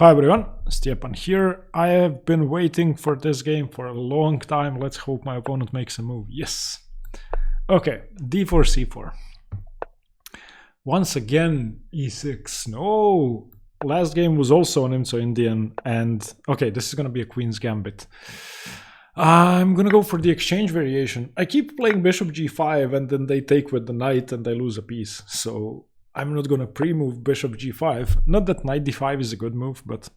Hi everyone, Stepan here. I have been waiting for this game for a long time. Let's hope my opponent makes a move. Yes. Okay, d4, c4. Once again, e6. No! Last game was also an IMSO Indian, and okay, this is gonna be a Queen's Gambit. I'm gonna go for the exchange variation. I keep playing bishop g5 and then they take with the knight and I lose a piece, so I'm not gonna pre-move bishop g5. Not that knight d5 is a good move, but...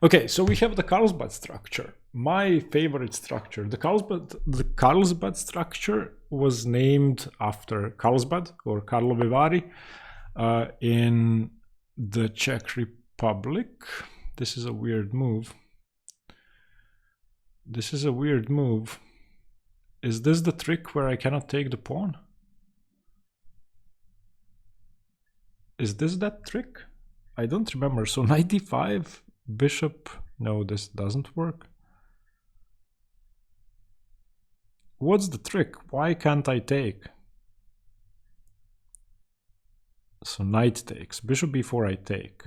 Okay, so we have the Carlsbad structure. My favorite structure. The Carlsbad structure was named after Carlsbad, or Karlovy Vary, in the Czech Republic. This is a weird move. This is a weird move. Is this the trick where I cannot take the pawn? Is this that trick? I don't remember. So knight d5, bishop... No, this doesn't work. What's the trick? Why can't I take? So knight takes. Bishop b4 I take.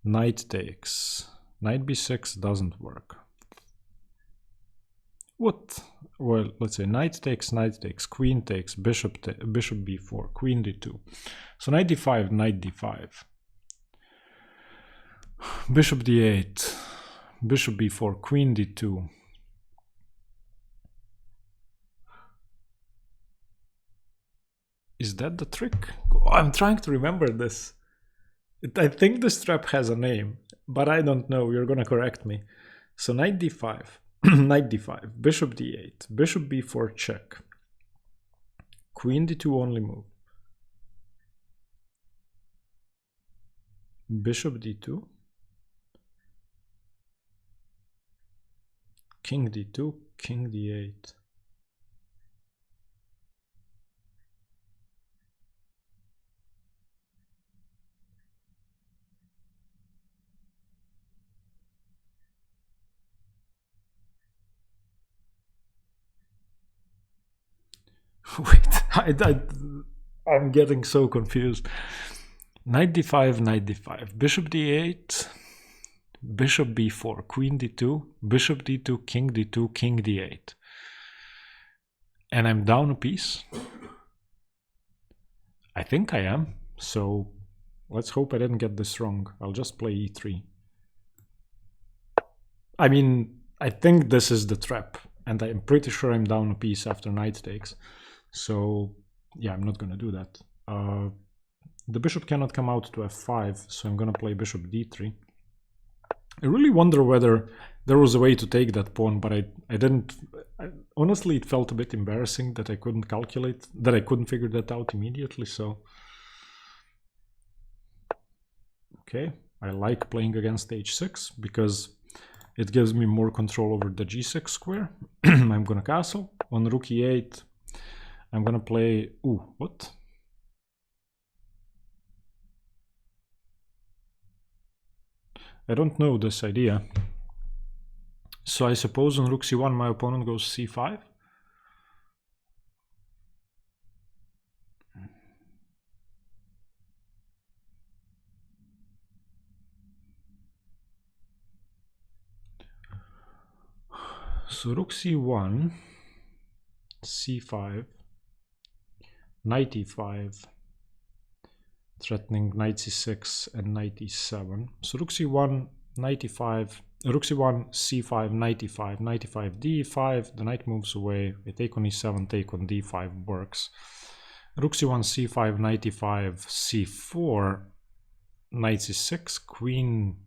Knight takes. Knight b6 doesn't work. What? Well, let's say knight takes, queen takes, bishop b4, queen d2. So knight d5, knight d5. Bishop d8, bishop b4, queen d2. Is that the trick? Oh, I'm trying to remember this. I think this trap has a name, but I don't know. You're gonna correct me. So knight d5. Knight d5, bishop d8, bishop b4 check, queen d2 only move, bishop d2, king d2, king d8. Wait, I'm getting so confused. Knight d5, bishop d8, bishop b4, queen d2, bishop d2, king d2, king d8. And I'm down a piece. I think I am, so let's hope I didn't get this wrong. I'll just play e3. I mean, I think this is the trap, and I'm pretty sure I'm down a piece after knight takes. So yeah, I'm not gonna do that. The bishop cannot come out to f5, so I'm gonna play bishop d3. I really wonder whether there was a way to take that pawn, but I didn't. Honestly, it felt a bit embarrassing that I couldn't calculate, that I couldn't figure that out immediately, so... Okay, I like playing against h6 because it gives me more control over the g6 square. I'm gonna castle. On rook e8, I'm gonna play... Ooh, what? I don't know this idea. So I suppose on rook c1 my opponent goes c5? So rook c1, c5, knight e5, threatening knight c6 and knight e7. So rook c1, knight e5, rook c1, c5, knight e5, knight e5, d5, the knight moves away, I take on e7, take on d5 works. Rook c1, c5, knight e5, c4, knight c6, queen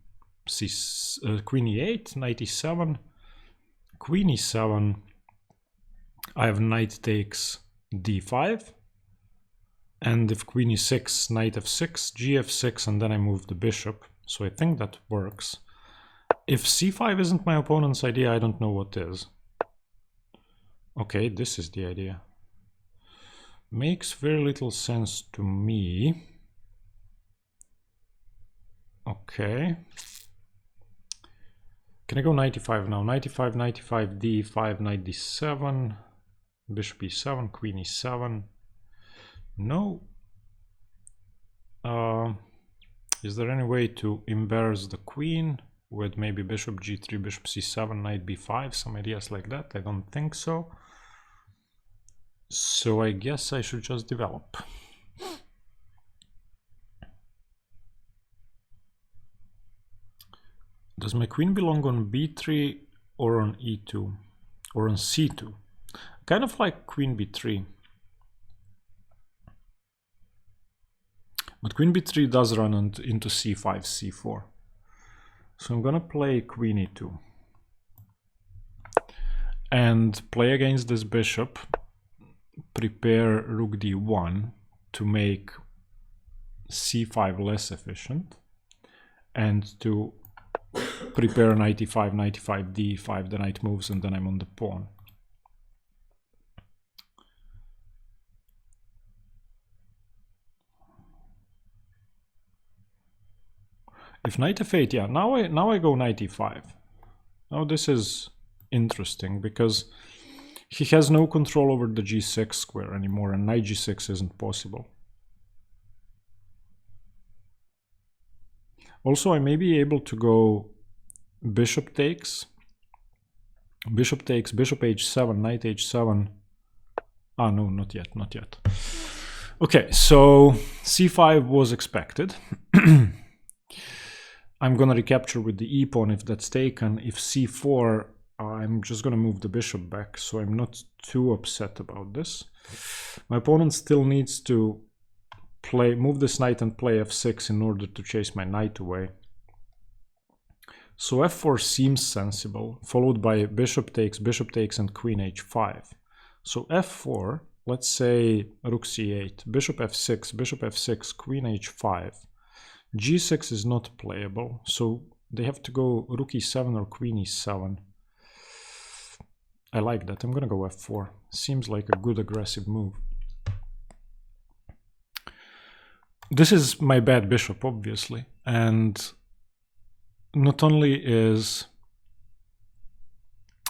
e8, knight e7, queen e7, I have knight takes d5, and if queen e6, knight f6, gf6, and then I move the bishop. So I think that works. If c5 isn't my opponent's idea, I don't know what is. Okay, this is the idea. Makes very little sense to me. Okay. Can I go knight e5 now? Knight e5, knight e5, d5, knight d7, bishop e7, queen e7. No. Is there any way to embarrass the queen with maybe bishop g3, bishop c7, knight b5, some ideas like that? I don't think so. So I guess I should just develop. Does my queen belong on b3 or on e2 or on c2? Kind of like queen b3. But queen b3 does run into c5, c4. So I'm gonna play queen e2 and play against this bishop, prepare rook d1 to make c5 less efficient, and to prepare knight e5, knight e5, d5, the knight moves, and then I'm on the pawn. If knight f8, yeah, now I go knight e5. Now this is interesting because he has no control over the g6 square anymore, and knight g6 isn't possible. Also, I may be able to go bishop takes, bishop h7, knight h7. Ah, no, not yet, not yet. Okay, so c5 was expected. I'm gonna recapture with the e pawn if that's taken. If c4, I'm just gonna move the bishop back, so I'm not too upset about this. My opponent still needs to move this knight and play f6 in order to chase my knight away. So f4 seems sensible, followed by bishop takes, and queen h5. So f4, let's say rook c8, bishop f6, queen h5. g6 is not playable, so they have to go rook e7 or queen e7. I like that. I'm gonna go f4. Seems like a good aggressive move. This is my bad bishop, obviously, and not only is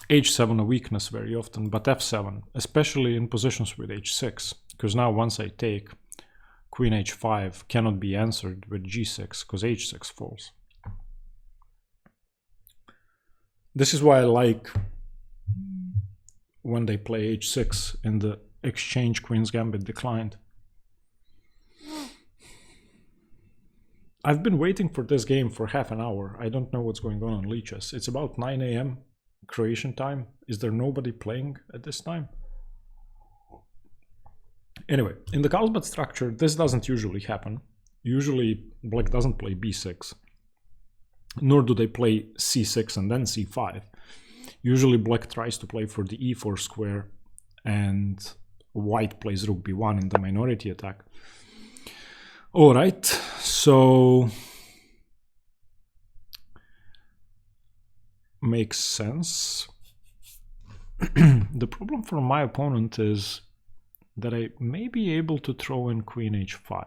h7 a weakness very often, but f7, especially in positions with h6, because now once I take, queen h5 cannot be answered with g6 because h6 falls. This is why I like when they play h6 in the exchange Queen's Gambit declined. I've been waiting for this game for half an hour. I don't know what's going on lichess. It's about 9 AM Croatian time. Is there nobody playing at this time? Anyway, in the Carlsbad structure, this doesn't usually happen. Usually, black doesn't play b6, nor do they play c6 and then c5. Usually, black tries to play for the e4 square, and white plays rook b1 in the minority attack. All right, so makes sense. The problem for my opponent is that I may be able to throw in queen h5.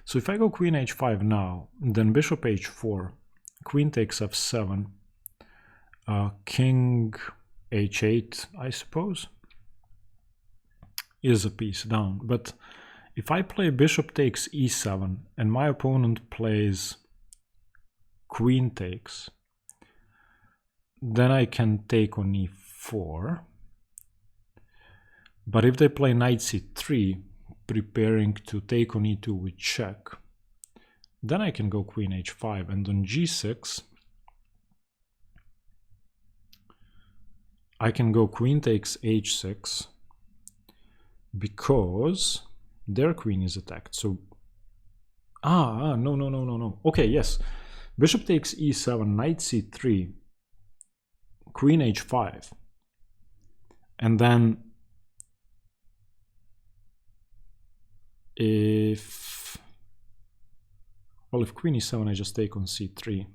So if I go queen h5 now, then bishop h4, queen takes f7, king h8, I suppose, is a piece down. But if I play bishop takes e7 and my opponent plays queen takes, then I can take on e4. But if they play knight c3, preparing to take on e2 with check, then I can go queen h5, and on g6 I can go queen takes h6 because their queen is attacked. So no. Okay, yes, bishop takes e7, knight c3, queen h5, and then if queen e7, I just take on c3.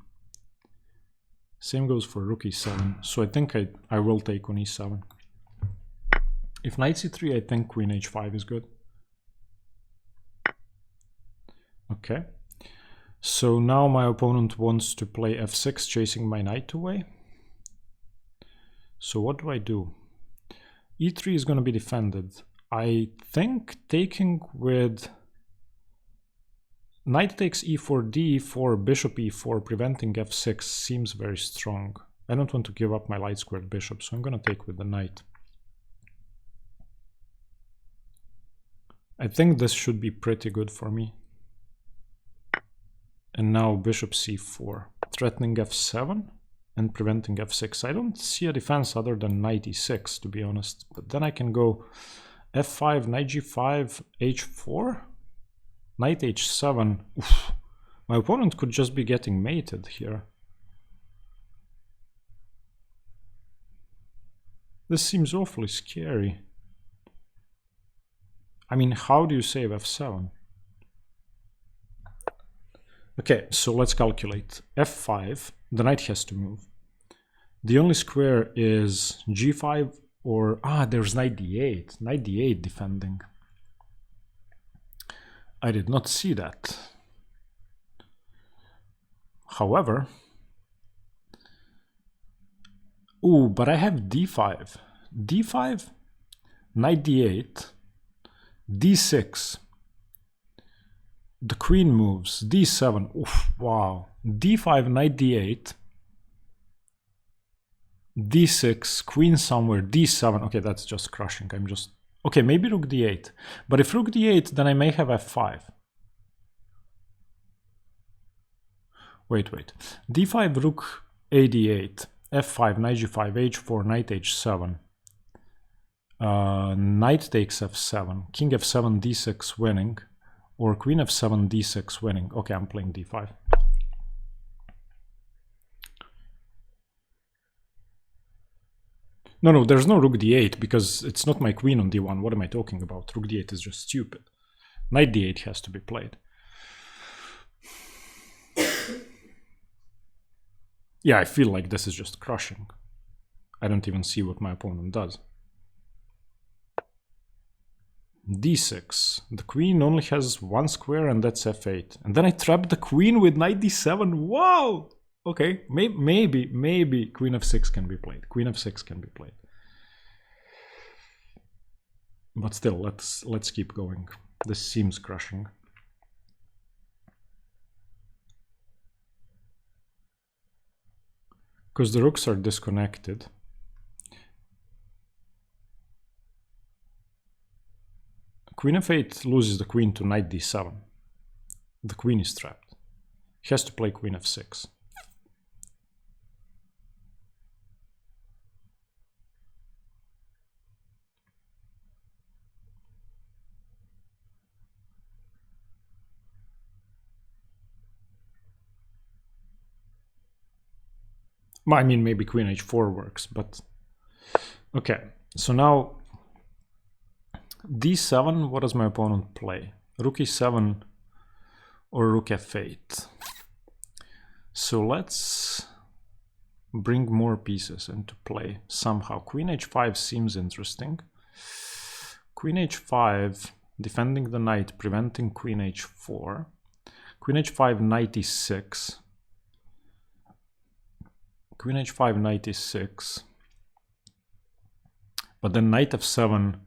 Same goes for rook e7, so I think I will take on e7. If knight c3, I think queen h5 is good. Okay, So now my opponent wants to play f6, chasing my knight away. So what do? e3 is going to be defended. I think taking with knight takes e4, d4, bishop e4, preventing f6 seems very strong. I don't want to give up my light squared bishop, so I'm going to take with the knight. I think this should be pretty good for me. And now bishop c4, threatening f7 and preventing f6. I don't see a defense other than knight e6, to be honest. But then I can go f5, knight g5, h4, knight h7. Oof. My opponent could just be getting mated here. This seems awfully scary. I mean, how do you save f7? Okay, so let's calculate. f5, the knight has to move. The only square is g5 or... there's knight d8. Knight d8 defending. I did not see that. However... Ooh, but I have d5. d5, knight d8, d6. The queen moves, d7, oof, wow. d5, knight d8, d6, queen somewhere, d7. Okay, that's just crushing. Okay, maybe rook d8. But if rook d8, then I may have f5. Wait. d5, rook a d8, f5, knight g5, h4, knight h7. Knight takes f7, king f7, d6 winning. Or queen f7, d6 winning. Okay, I'm playing d5. No, there's no rook d8 because it's not my queen on d1. What am I talking about? Rook d8 is just stupid. Knight d8 has to be played. Yeah, I feel like this is just crushing. I don't even see what my opponent does. d6. The queen only has one square and that's f8. And then I trap the queen with knight d7. Wow! Okay, maybe queen f6 can be played. Queen f6 can be played. But still, let's keep going. This seems crushing. Because the rooks are disconnected. Queen f8 loses the queen to knight d7. The queen is trapped. He has to play queen f6. I mean, maybe queen h4 works, but... Okay, so now... d7, what does my opponent play? Rook e7 or rook f8. So let's bring more pieces into play somehow. Queen h5 seems interesting. Queen h5, defending the knight, preventing queen h4. Queen h5, knight e6. Queen h5, knight e6. But then knight f7,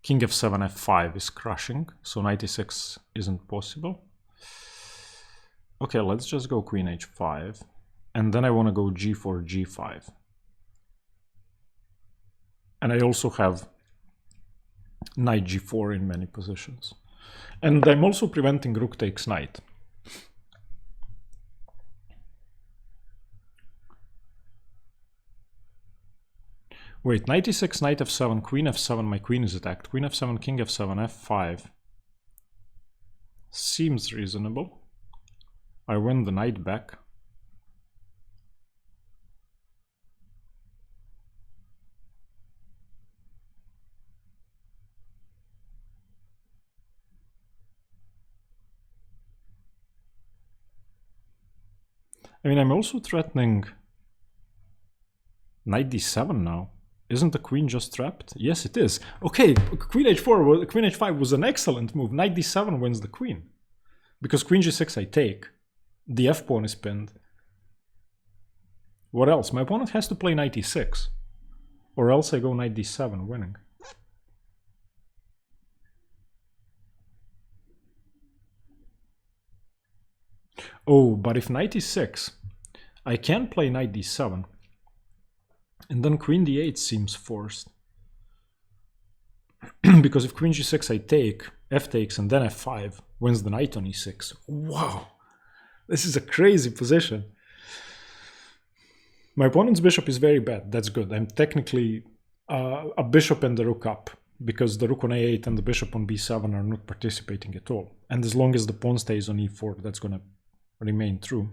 king f7, f5 is crushing, so knight e6 isn't possible. Okay, let's just go queen h5, and then I want to go g4, g5. And I also have knight g4 in many positions. And I'm also preventing rook takes knight. Wait, knight e6, knight f7, queen f7, my queen is attacked. Queen f7, king f7, f5. Seems reasonable. I win the knight back. I mean, I'm also threatening knight d7 now. Isn't the queen just trapped? Yes, it is. Okay, queen h5 was an excellent move. Knight d7 wins the queen. Because queen g6 I take. The f-pawn is pinned. What else? My opponent has to play knight e6. Or else I go knight d7, winning. Oh, but if knight e6, I can play knight d7. And then queen d8 seems forced. Because if queen g6 I take, f takes, and then f5 wins the knight on e6. Wow! This is a crazy position. My opponent's bishop is very bad. That's good. I'm technically a bishop and the rook up, because the rook on a8 and the bishop on b7 are not participating at all. And as long as the pawn stays on e4, that's going to remain true.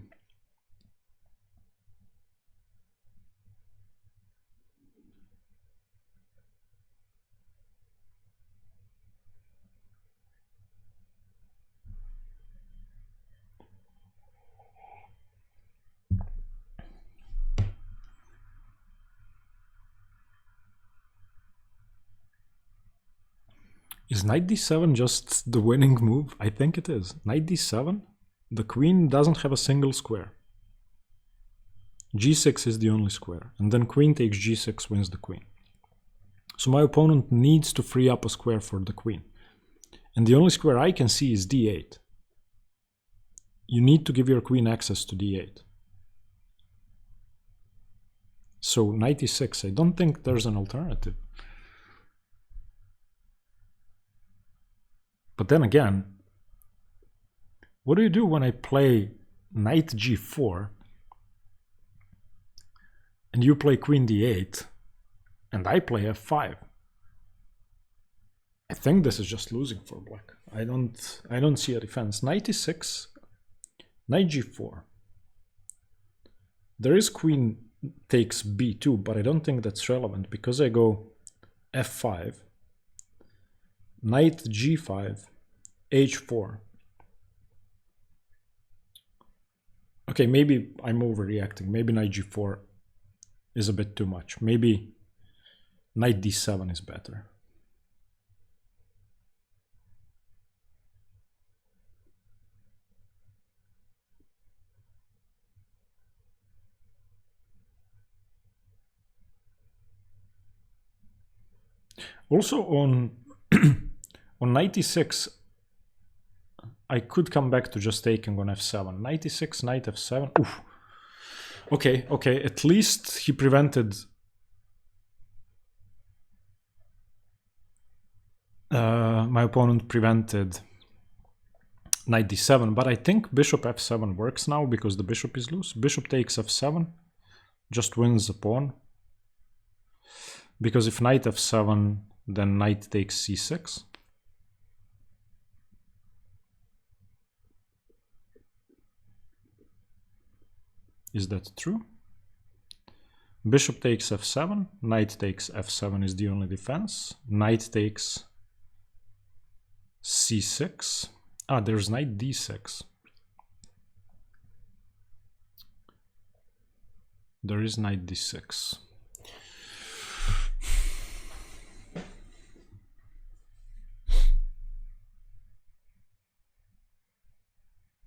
Is knight d7 just the winning move? I think it is. Knight d7, the queen doesn't have a single square. g6 is the only square, and then queen takes g6 wins the queen. So my opponent needs to free up a square for the queen. And the only square I can see is d8. You need to give your queen access to d8. So knight e6, I don't think there's an alternative. But then again, what do you do when I play knight g4 and you play queen d8 and I play f5? I think this is just losing for black. I don't see a defense. Knight e6, knight g4. There is queen takes b2, but I don't think that's relevant because I go f5, knight g5, h4. Okay, maybe I'm overreacting. Maybe knight g4 is a bit too much. Maybe knight d7 is better. Also on on knight e6, I could come back to just taking on f7. Knight e6, knight f7. Oof. Okay, okay. At least he prevented my opponent prevented knight d7, but I think bishop f7 works now because the bishop is loose. Bishop takes f7, just wins the pawn. Because if knight f7, then knight takes c6. Is that true? Bishop takes f7, knight takes f7 is the only defense. Knight takes c6. Ah, there's knight d6. There is knight d6.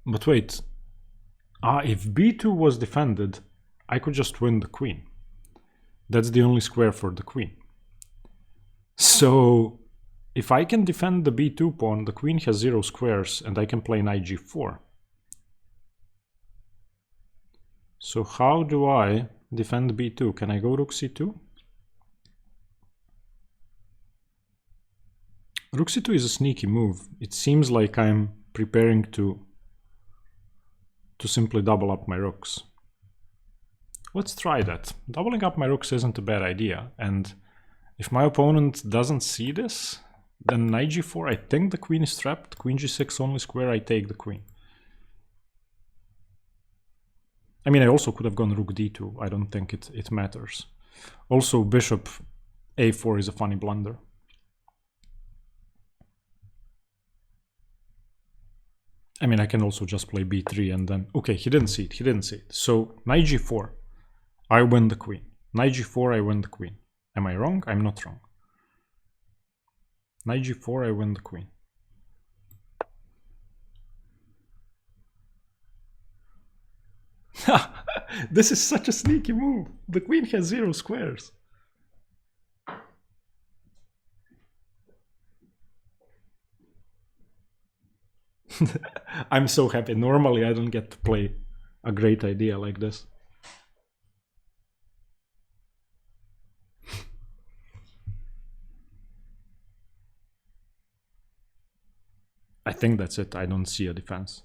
But wait, if b2 was defended, I could just win the queen. That's the only square for the queen. So if I can defend the b2 pawn, the queen has 0 squares and I can play knight g4. So how do I defend b2? Can I go rook c2? Rook c2 is a sneaky move. It seems like I'm preparing to simply double up my rooks. Let's try that. Doubling up my rooks isn't a bad idea, and if my opponent doesn't see this, then knight g4, I think the queen is trapped. Queen g6 only square, I take the queen. I mean, I also could have gone rook d2. I don't think it matters. Also, bishop a4 is a funny blunder. I mean, I can also just play b3 and then... Okay, he didn't see it, he didn't see it. So, knight g4, I win the queen. Knight g4, I win the queen. Am I wrong? I'm not wrong. Knight g4, I win the queen. This is such a sneaky move. The queen has 0 squares. I'm so happy. Normally I don't get to play a great idea like this. I think that's it. I don't see a defense.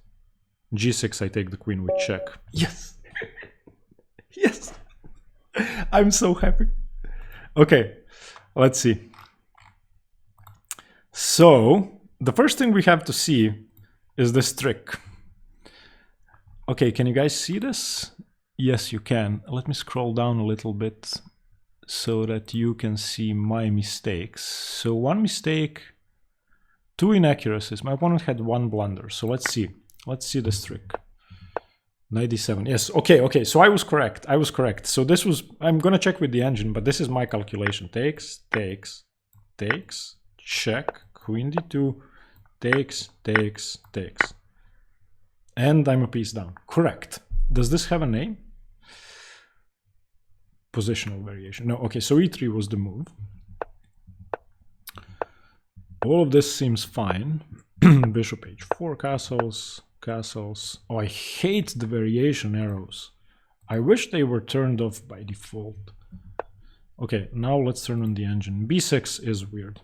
G6, I take the queen with check. Yes! Yes! I'm so happy. Okay, let's see. So, the first thing we have to see is this trick. Okay, can you guys see this? Yes, you can. Let me scroll down a little bit so that you can see my mistakes. So one mistake, 2 inaccuracies. My opponent had 1 blunder. So let's see. Let's see this trick. 97. Yes, okay. So I was correct. So this was, I'm gonna check with the engine, but this is my calculation. Takes, check, queen d2, takes. And I'm a piece down. Correct. Does this have a name? Positional variation. No, okay, so e3 was the move. All of this seems fine. Bishop h4, castles. Oh, I hate the variation arrows. I wish they were turned off by default. Okay, now let's turn on the engine. b6 is weird.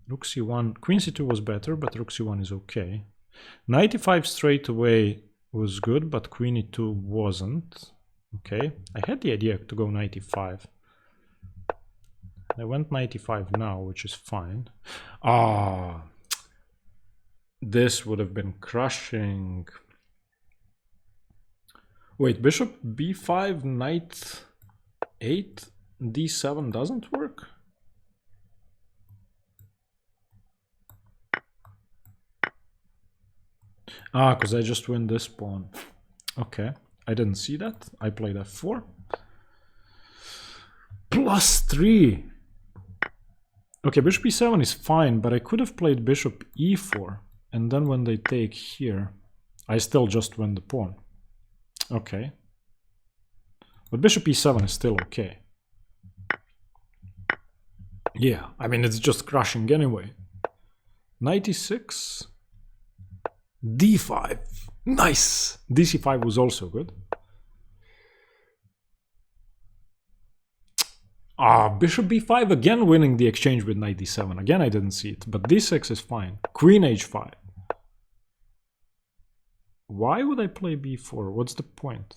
Rook c1, queen c2 was better, but rook c1 is okay. Knight e5 straight away was good, but queen e2 wasn't. Okay, I had the idea to go knight e5. I went knight e5 now, which is fine. Ah, this would have been crushing. Wait, bishop b5, knight 8, d7 doesn't work? Ah, because I just win this pawn. Okay, I didn't see that. I played f4. +3. Okay, bishop e7 is fine, but I could have played bishop e4. And then when they take here, I still just win the pawn. Okay. But bishop e7 is still okay. Yeah, I mean, it's just crushing anyway. Knight e6. d5. Nice! dc5 was also good. Ah, bishop b5 again, winning the exchange with knight d7. Again, I didn't see it, but d6 is fine. Queen h5. Why would I play b4? What's the point?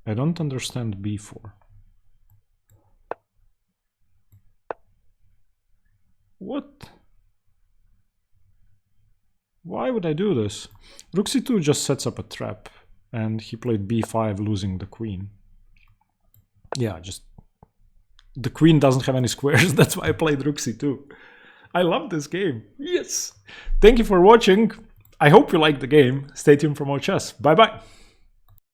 I don't understand b4. What? Why would I do this? Rook c2 just sets up a trap, and he played b5, losing the queen. Yeah, just... the queen doesn't have any squares, that's why I played rook c2. I love this game. Yes! Thank you for watching. I hope you liked the game. Stay tuned for more chess. Bye-bye.